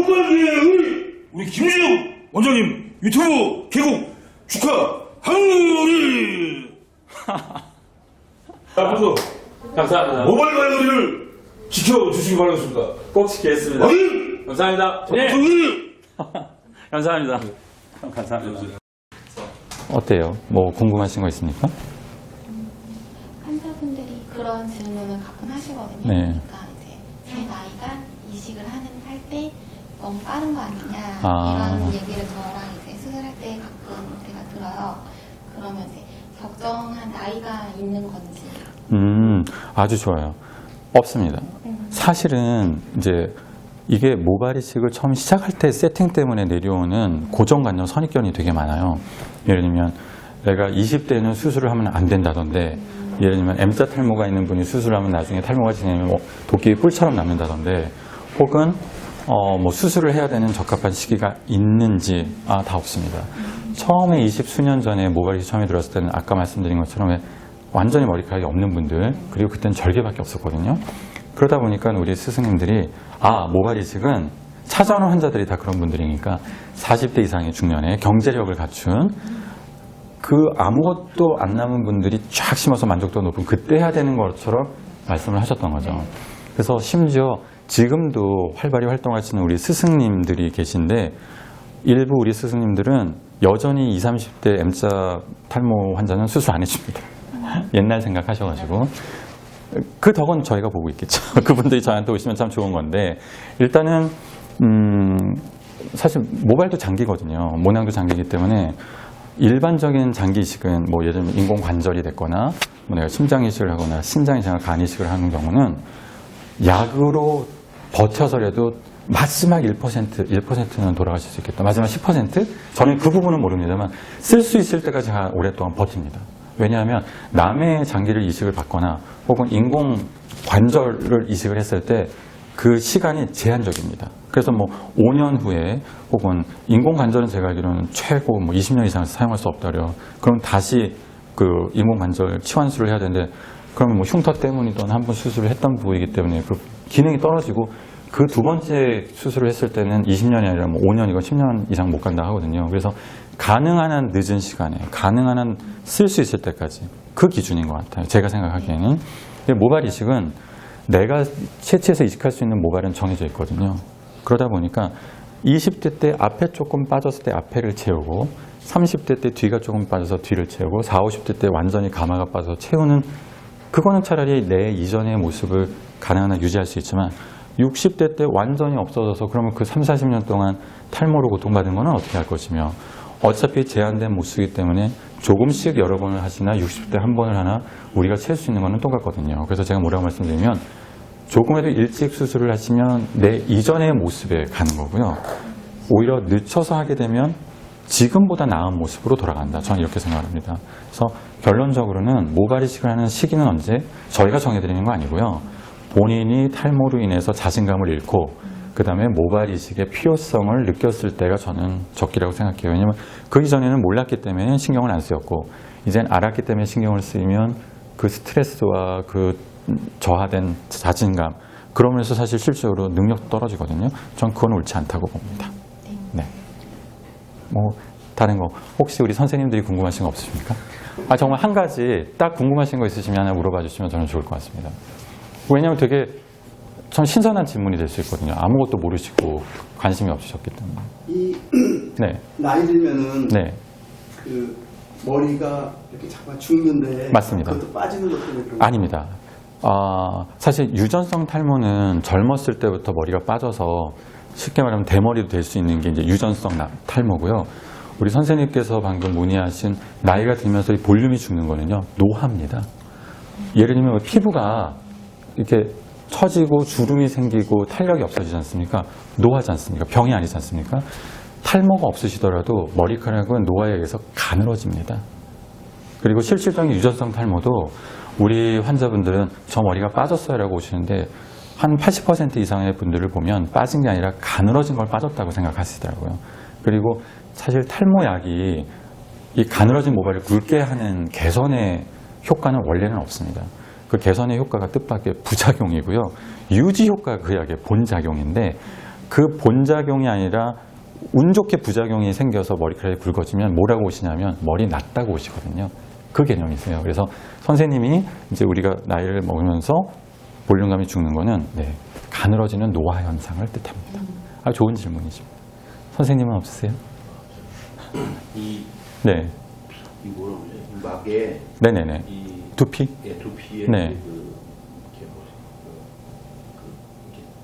모발계의 우리 김진욱 원장님 유튜브 개국 축하합니다. 앞으로 감사합니다. 모발 관리를 지켜주시기 바라겠습니다. 꼭 지키겠습니다. 아니! 감사합니다. 네. 감사합니다. 감사합니다. 어때요? 뭐 궁금하신 거 있습니까? 환자분들이 그런 질문을 가끔 하시거든요. 네. 그러니까 이제 제 나이가 이식을 할 때 너무 빠른 거 아니냐 이런 얘기를 저랑 이제 수술할 때 가끔 제가 들어요. 그러면 이제 적정한 나이가 있는 건지. 아주 좋아요. 없습니다. 사실은 이제 이게 모발 이식을 처음 시작할 때 세팅 때문에 내려오는 고정관념 선입견이 되게 많아요. 예를 들면 내가 20대는 수술을 하면 안 된다던데, 예를 들면 M자 탈모가 있는 분이 수술을 하면 나중에 탈모가 진행하면 뭐 도끼 뿔처럼 남는다던데, 혹은 뭐 수술을 해야 되는 적합한 시기가 있는지 다 없습니다. 처음에 20수년 전에 모발 이식 처음에 들어왔을 때는 아까 말씀드린 것처럼 완전히 머리카락이 없는 분들, 그리고 그때는 절개밖에 없었거든요. 그러다 보니까 우리 스승님들이 모발 이식은 찾아오는 환자들이 다 그런 분들이니까 40대 이상의 중년에 경제력을 갖춘 그 아무것도 안 남은 분들이 쫙 심어서 만족도가 높은 그때 해야 되는 것처럼 말씀을 하셨던 거죠. 그래서 심지어 지금도 활발히 활동하시는 우리 스승님들이 계신데, 일부 우리 스승님들은 여전히 20, 30대 M자 탈모 환자는 수술 안 해줍니다. 옛날 생각하셔가지고. 그 덕은 저희가 보고 있겠죠. 그분들이 저한테 오시면 참 좋은 건데, 일단은 사실 모발도 장기거든요. 모낭도 장기이기 때문에 일반적인 장기 이식은 뭐 예를 들면 인공관절이 됐거나 뭐 내가 심장 이식을 하거나 신장 이식이나 간 이식을 하는 경우는 약으로 버텨서라도 마지막 1%는 돌아가실 수 있겠다. 마지막 10%? 저는 그 부분은 모릅니다만 쓸 수 있을 때까지 오랫동안 버팁니다. 왜냐하면 남의 장기를 이식을 받거나 혹은 인공관절을 이식을 했을 때 그 시간이 제한적입니다. 그래서 뭐 5년 후에 혹은 인공관절은 제가 알기로는 최고 뭐 20년 이상 사용할 수 없다래요. 그럼 다시 그 인공관절 치환술을 해야 되는데, 그러면 뭐 흉터 때문이든 한 번 수술을 했던 부위이기 때문에 그 기능이 떨어지고, 그 두 번째 수술을 했을 때는 20년이 아니라 뭐 5년이건 10년 이상 못 간다 하거든요. 그래서 가능한 한 늦은 시간에, 가능한 한 쓸 수 있을 때까지, 그 기준인 것 같아요. 제가 생각하기에는. 근데 모발 이식은 내가 채취해서 이식할 수 있는 모발은 정해져 있거든요. 그러다 보니까 20대 때 앞에 조금 빠졌을 때 앞에를 채우고, 30대 때 뒤가 조금 빠져서 뒤를 채우고, 40, 50대 때 완전히 가마가 빠져서 채우는, 그거는 차라리 내 이전의 모습을 가능한 한 유지할 수 있지만, 60대 때 완전히 없어져서 그러면 그 3, 40년 동안 탈모로 고통받은 거는 어떻게 할 것이며, 어차피 제한된 모습이기 때문에 조금씩 여러 번을 하시나 60대 한 번을 하나 우리가 채울 수 있는 거는 똑같거든요. 그래서 제가 뭐라고 말씀드리면, 조금이라도 일찍 수술을 하시면 내 이전의 모습에 가는 거고요. 오히려 늦춰서 하게 되면 지금보다 나은 모습으로 돌아간다. 저는 이렇게 생각합니다. 그래서 결론적으로는 모발 이식을 하는 시기는 언제? 저희가 정해드리는 거 아니고요. 본인이 탈모로 인해서 자신감을 잃고 그 다음에 모발 이식의 필요성을 느꼈을 때가 저는 적기라고 생각해요. 왜냐하면 그 이전에는 몰랐기 때문에 신경을 안 쓰였고, 이젠 알았기 때문에 신경을 쓰이면 그 스트레스와 그 저하된 자신감, 그러면서 사실 실제로 능력도 떨어지거든요. 전 그건 옳지 않다고 봅니다. 네. 뭐 다른 거 혹시 우리 선생님들이 궁금하신 거 없으십니까? 정말 한 가지 딱 궁금하신 거 있으시면 하나 물어봐 주시면 저는 좋을 것 같습니다. 왜냐하면 되게 참 신선한 질문이 될 수 있거든요. 아무것도 모르시고 관심이 없으셨기 때문에. 네. 나이 들면은 네. 그 머리가 이렇게 잠깐 죽는데, 맞습니다. 그것도 빠지는 것 때문에 그런 아닙니다. 사실 유전성 탈모는 젊었을 때부터 머리가 빠져서 쉽게 말하면 대머리도 될 수 있는 게 이제 유전성 탈모고요. 우리 선생님께서 방금 문의하신 나이가 들면서 이 볼륨이 죽는 거는요, 노화입니다. 예를 들면 피부가 이렇게 처지고 주름이 생기고 탄력이 없어지지 않습니까? 노화지 않습니까? 병이 아니지 않습니까? 탈모가 없으시더라도 머리카락은 노화에 의해서 가늘어집니다. 그리고 실질적인 유전성 탈모도 우리 환자분들은 저 머리가 빠졌어요 라고 오시는데, 한 80% 이상의 분들을 보면 빠진 게 아니라 가늘어진 걸 빠졌다고 생각하시더라고요. 그리고 사실 탈모약이 이 가늘어진 모발을 굵게 하는 개선의 효과는 원래는 없습니다. 그 개선의 효과가 뜻밖의 부작용이고요. 유지 효과가 그 약의 본작용인데, 그 본작용이 아니라 운 좋게 부작용이 생겨서 머리카락이 굵어지면 뭐라고 오시냐면 머리 났다고 오시거든요. 그 개념이세요. 그래서 선생님이 이제 우리가 나이를 먹으면서 볼륨감이 죽는 거는 가늘어지는 노화 현상을 뜻합니다. 좋은 질문이십니다. 선생님은 없으세요? 네. 이 뭐라고 그러죠? 이 막에 네네네. 이 두피? 예, 두피에 네.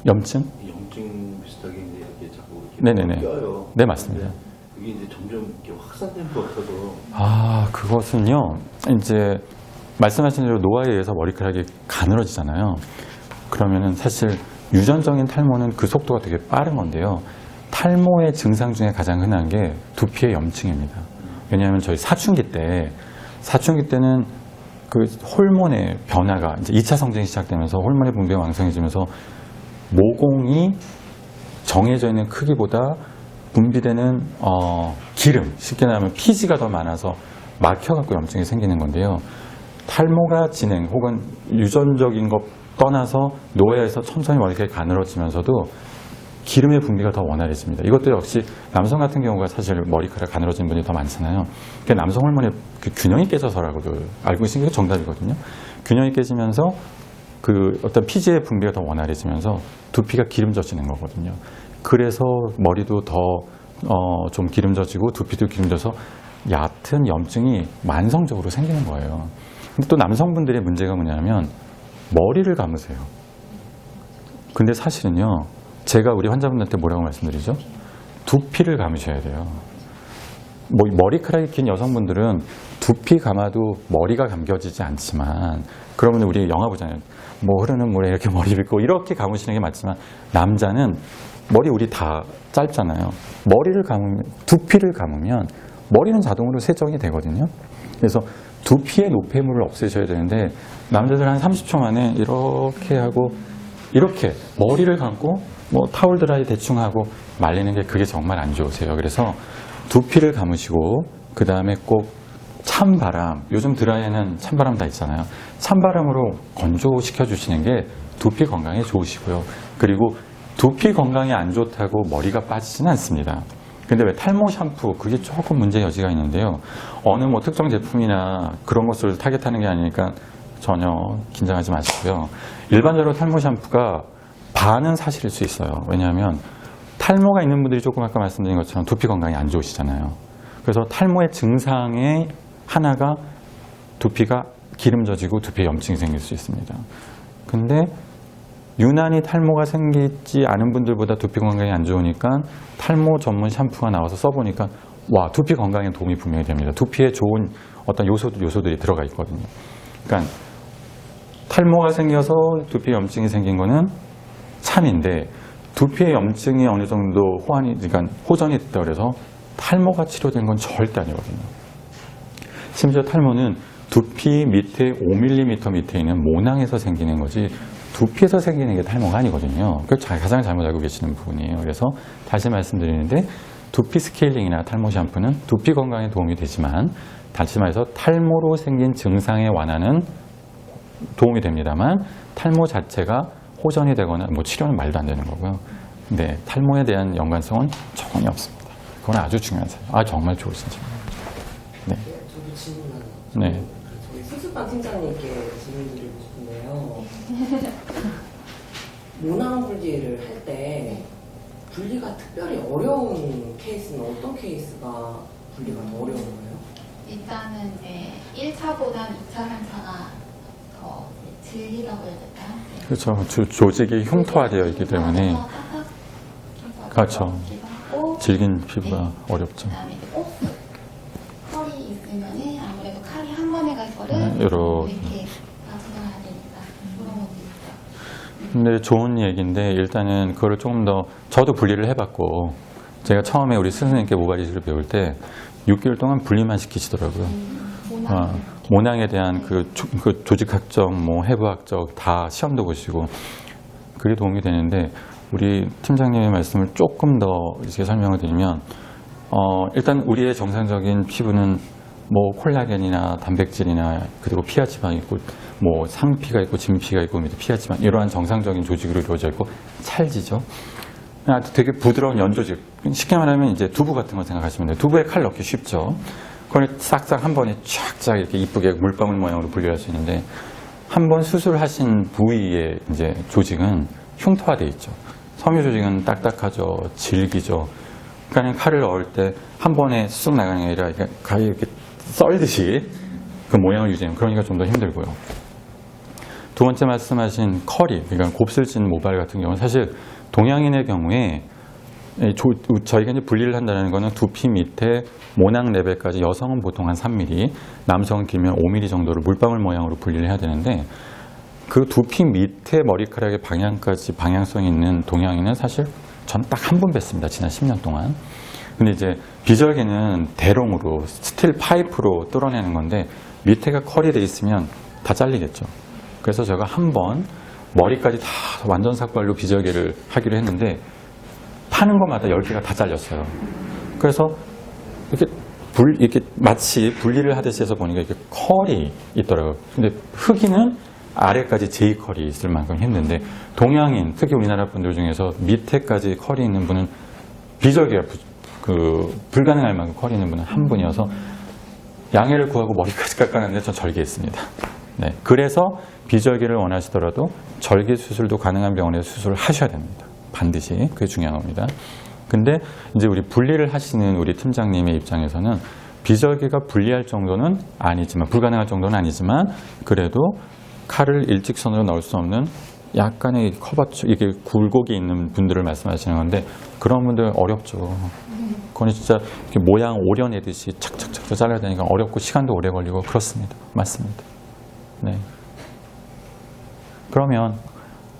염증? 이 염증 비슷하게 이제 이렇게 자꾸 이렇게 네네네. 껴요. 네, 맞습니다. 근데 그게 이제 점점 이렇게 확산된 것 같아서 그것은요, 이제 말씀하신 대로 노화에 의해서 머리카락이 가늘어지잖아요. 그러면은 사실 유전적인 탈모는 그 속도가 되게 빠른 건데요. 탈모의 증상 중에 가장 흔한 게 두피의 염증입니다. 왜냐하면 저희 사춘기 때는 그 호르몬의 변화가 이제 2차 성장이 시작되면서 호르몬의 분비가 왕성해지면서 모공이 정해져 있는 크기보다 분비되는 기름, 쉽게 말하면 피지가 더 많아서 막혀갖고 염증이 생기는 건데요. 탈모가 진행 혹은 유전적인 것 떠나서 노화에서 천천히 머리카락이 가늘어지면서도 기름의 분비가 더 원활해집니다. 이것도 역시 남성 같은 경우가 사실 머리카락 가늘어진 분이 더 많잖아요. 그게 남성 호르몬의 그 균형이 깨져서라고도 알고 계신 게 정답이거든요. 균형이 깨지면서 그 어떤 피지의 분비가 더 원활해지면서 두피가 기름져지는 거거든요. 그래서 머리도 더 좀 기름져지고 두피도 기름져서 얕은 염증이 만성적으로 생기는 거예요. 근데 또 남성분들의 문제가 뭐냐면 머리를 감으세요. 근데 사실은요, 제가 우리 환자분들한테 뭐라고 말씀드리죠? 두피를 감으셔야 돼요. 머리카락이 긴 여성분들은 두피 감아도 머리가 감겨지지 않지만, 그러면 우리 영화 보잖아요. 흐르는 물에 이렇게 머리 빗고 이렇게 감으시는 게 맞지만, 남자는 머리 우리 다 짧잖아요. 두피를 감으면 머리는 자동으로 세정이 되거든요. 그래서 두피의 노폐물을 없애셔야 되는데, 남자들 한 30초 만에 이렇게 하고 이렇게 머리를 감고 타올 드라이 대충 하고 말리는 게 그게 정말 안 좋으세요. 그래서 두피를 감으시고 그 다음에 꼭 찬바람, 요즘 드라이에는 찬바람 다 있잖아요. 찬바람으로 건조시켜 주시는 게 두피 건강에 좋으시고요. 그리고 두피 건강에 안 좋다고 머리가 빠지지는 않습니다. 근데 왜 탈모 샴푸, 그게 조금 문제 여지가 있는데요. 어느 특정 제품이나 그런 것을 타겟하는 게 아니니까 전혀 긴장하지 마시고요. 일반적으로 탈모 샴푸가 반은 사실일 수 있어요. 왜냐하면 탈모가 있는 분들이 조금 아까 말씀드린 것처럼 두피 건강이 안 좋으시잖아요. 그래서 탈모의 증상의 하나가 두피가 기름져지고 두피에 염증이 생길 수 있습니다. 근데 유난히 탈모가 생기지 않은 분들보다 두피 건강이 안 좋으니까 탈모 전문 샴푸가 나와서 써보니까 두피 건강에 도움이 분명히 됩니다. 두피에 좋은 어떤 요소들이 들어가 있거든요. 그러니까 탈모가 생겨서 두피에 염증이 생긴 거는 참인데, 두피에 염증이 어느 정도 호전이 됐다 그래서 탈모가 치료된 건 절대 아니거든요. 심지어 탈모는 두피 밑에 5mm 밑에 있는 모낭에서 생기는 거지 두피에서 생기는 게 탈모가 아니거든요. 그걸 가장 잘못 알고 계시는 부분이에요. 그래서 다시 말씀드리는데, 두피 스케일링이나 탈모 샴푸는 두피 건강에 도움이 되지만, 다시 말해서 탈모로 생긴 증상에 완화는 도움이 됩니다만, 탈모 자체가 호전이 되거나 치료는 말도 안 되는 거고요. 네, 탈모에 대한 연관성은 전혀 없습니다. 그건 아주 중요한 사실. 정말 좋으신 질문입니다. 네. 저도 질문 하나. 네. 저희 수술방 팀장님께 질문 드리고 싶은데요. 모낭 분리를 할 때 분리가 특별히 어려운 케이스는 어떤 케이스가 분리가 더 어려운 거예요? 일단은 이제 1차보단 2차, 3차가 더 질리다고 해야 될까요? 네. 그렇죠. 조직이 흉터화되어 있기 때문에. 그렇죠. 질긴 피부가 어렵죠. 그다음에 이제 옥수 털이 있으면은 아무래도 칼이 한 번에 갈 거를 이렇게. 이렇게 가져가야 되니까 그런 것도 있죠. 근데 좋은 얘기인데, 일단은 그거를 조금 더, 저도 분리를 해봤고, 제가 처음에 우리 스승님께 모발이식을 배울 때 6개월 동안 분리만 시키시더라고요. 모낭에 대한 그 조직학적, 해부학적 다 시험도 보시고, 그게 도움이 되는데, 우리 팀장님의 말씀을 조금 더 이렇게 설명을 드리면, 일단 우리의 정상적인 피부는 콜라겐이나 단백질이나 그리고 피하 지방이 있고, 상피가 있고 진피가 있고 밑에 피하 지방, 이러한 정상적인 조직으로 이루어져 있고 찰지죠. 아주 되게 부드러운 연조직. 쉽게 말하면 이제 두부 같은 거 생각하시면 돼요. 두부에 칼 넣기 쉽죠. 그걸 싹싹 한 번에 쫙쫙 이렇게 이쁘게 물방울 모양으로 분리할 수 있는데, 한 번 수술하신 부위의 이제 조직은 흉터화되어 있죠. 섬유 조직은 딱딱하죠, 질기죠. 그러니까 칼을 넣을 때 한 번에 쑥 나가는 게 아니라 이렇게 썰듯이 그 모양을 유지하는, 그러니까 좀 더 힘들고요. 두 번째 말씀하신 커리, 그러니까 곱슬진 모발 같은 경우는 사실 동양인의 경우에 저희가 이제 분리를 한다는 거는 두피 밑에 모낭 레벨까지, 여성은 보통 한 3mm, 남성은 길면 5mm 정도로 물방울 모양으로 분리를 해야 되는데, 그 두피 밑에 머리카락의 방향까지 방향성 있는 동양인은 사실 전 딱 한 번 뵀습니다. 지난 10년 동안. 근데 이제 비절개는 대롱으로 스틸 파이프로 뚫어내는 건데, 밑에가 컬이 돼 있으면 다 잘리겠죠. 그래서 제가 한 번 머리까지 다 완전 삭발로 비절개를 하기로 했는데, 파는 것마다 10개가 다 잘렸어요. 그래서 이렇게 마치 분리를 하듯이 해서 보니까 이렇게 컬이 있더라고요. 근데 흑인은 아래까지 J컬이 있을 만큼 힘든데, 동양인, 특히 우리나라 분들 중에서 밑에까지 컬이 있는 분은 비절개가 불가능할 만큼 컬이 있는 분은 한 분이어서 양해를 구하고 머리까지 깎아놨는데 전 절개했습니다. 네, 그래서 비절개를 원하시더라도 절개 수술도 가능한 병원에서 수술을 하셔야 됩니다. 반드시. 그게 중요한 겁니다. 근데 이제 우리 분리를 하시는 우리 팀장님의 입장에서는 비절개가 분리할 정도는 아니지만, 불가능할 정도는 아니지만, 그래도 칼을 일직선으로 넣을 수 없는 약간의 커버처, 이게 굴곡이 있는 분들을 말씀하시는 건데, 그런 분들 어렵죠. 그건 진짜 이렇게 모양 오려내듯이 착착착 잘라야 되니까 어렵고 시간도 오래 걸리고 그렇습니다. 맞습니다. 네. 그러면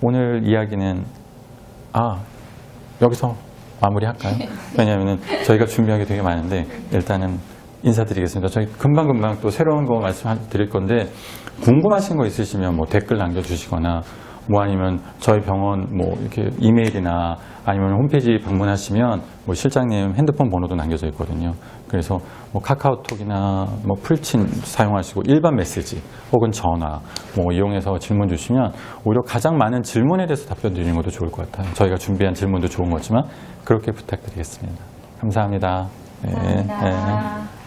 오늘 이야기는 여기서 마무리할까요? 왜냐하면 저희가 준비한 게 되게 많은데, 일단은 인사드리겠습니다. 저희 금방금방 또 새로운 거 말씀드릴 건데, 궁금하신 거 있으시면 뭐 댓글 남겨주시거나, 뭐 아니면 저희 병원 뭐 이렇게 이메일이나 아니면 홈페이지 방문하시면 뭐 실장님 핸드폰 번호도 남겨져 있거든요. 그래서 뭐 카카오톡이나 뭐 풀친 사용하시고 일반 메시지 혹은 전화 뭐 이용해서 질문 주시면 오히려 가장 많은 질문에 대해서 답변 드리는 것도 좋을 것 같아요. 저희가 준비한 질문도 좋은 거지만 그렇게 부탁드리겠습니다. 감사합니다. 감사합니다. 네.